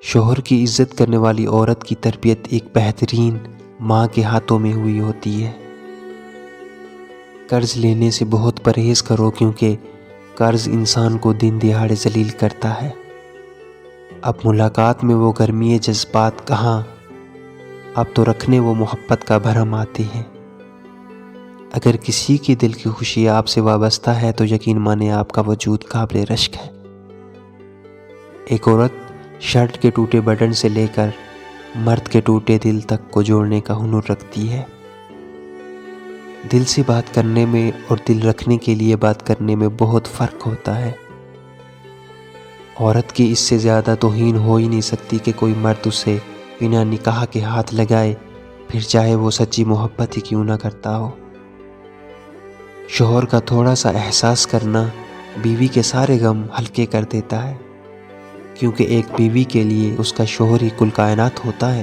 شوہر کی عزت کرنے والی عورت کی تربیت ایک بہترین ماں کے ہاتھوں میں ہوئی ہوتی ہے۔ قرض لینے سے بہت پرہیز کرو، کیونکہ قرض انسان کو دن دہاڑے ذلیل کرتا ہے۔ اب ملاقات میں وہ گرمی جذبات کہاں، اب تو رکھنے وہ محبت کا بھرم آتے ہیں۔ اگر کسی کی دل کی خوشی آپ سے وابستہ ہے تو یقین مانے آپ کا وجود قابل رشک ہے۔ ایک عورت شرٹ کے ٹوٹے بٹن سے لے کر مرد کے ٹوٹے دل تک کو جوڑنے کا ہنر رکھتی ہے۔ دل سے بات کرنے میں اور دل رکھنے کے لیے بات کرنے میں بہت فرق ہوتا ہے۔ عورت کی اس سے زیادہ توہین ہو ہی نہیں سکتی کہ کوئی مرد اسے بنا نکاح کے ہاتھ لگائے، پھر چاہے وہ سچی محبت ہی کیوں نہ کرتا ہو۔ شوہر کا تھوڑا سا احساس کرنا بیوی کے سارے غم ہلکے کر دیتا ہے، کیونکہ ایک بیوی کے لیے اس کا شوہر ہی کل کائنات ہوتا ہے،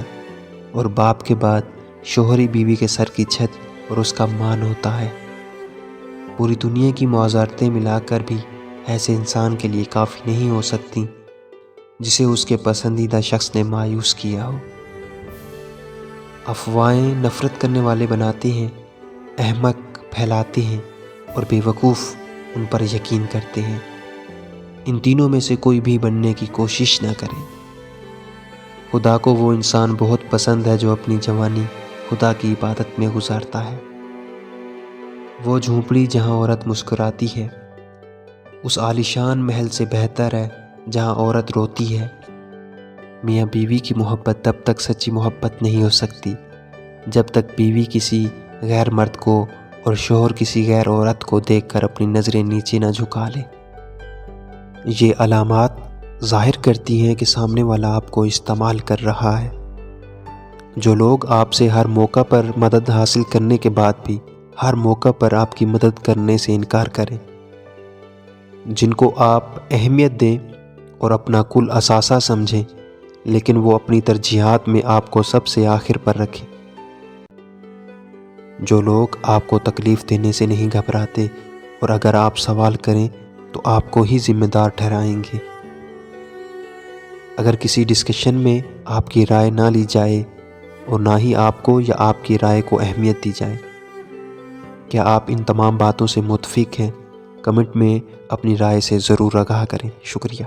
اور باپ کے بعد شوہر ہی بیوی کے سر کی چھت اور اس کا مان ہوتا ہے۔ پوری دنیا کی معذرتیں ملا کر بھی ایسے انسان کے لیے کافی نہیں ہو سکتی جسے اس کے پسندیدہ شخص نے مایوس کیا ہو۔ افواہیں نفرت کرنے والے بناتے ہیں، احمق پھیلاتے ہیں، اور بے وقوف ان پر یقین کرتے ہیں۔ ان تینوں میں سے کوئی بھی بننے کی کوشش نہ کریں۔ خدا کو وہ انسان بہت پسند ہے جو اپنی جوانی خدا کی عبادت میں گزارتا ہے۔ وہ جھونپڑی جہاں عورت مسکراتی ہے اس عالیشان محل سے بہتر ہے جہاں عورت روتی ہے۔ میاں بیوی کی محبت تب تک سچی محبت نہیں ہو سکتی جب تک بیوی کسی غیر مرد کو اور شوہر کسی غیر عورت کو دیکھ کر اپنی نظریں نیچے نہ جھکا لے۔ یہ علامات ظاہر کرتی ہیں کہ سامنے والا آپ کو استعمال کر رہا ہے۔ جو لوگ آپ سے ہر موقع پر مدد حاصل کرنے کے بعد بھی ہر موقع پر آپ کی مدد کرنے سے انکار کریں، جن کو آپ اہمیت دیں اور اپنا کل اثاثہ سمجھیں، لیکن وہ اپنی ترجیحات میں آپ کو سب سے آخر پر رکھیں، جو لوگ آپ کو تکلیف دینے سے نہیں گھبراتے اور اگر آپ سوال کریں تو آپ کو ہی ذمہ دار ٹھہرائیں گے۔ اگر کسی ڈسکشن میں آپ کی رائے نہ لی جائے اور نہ ہی آپ کو یا آپ کی رائے کو اہمیت دی جائے، کیا آپ ان تمام باتوں سے متفق ہیں؟ کمنٹ میں اپنی رائے سے ضرور آگاہ کریں۔ شکریہ۔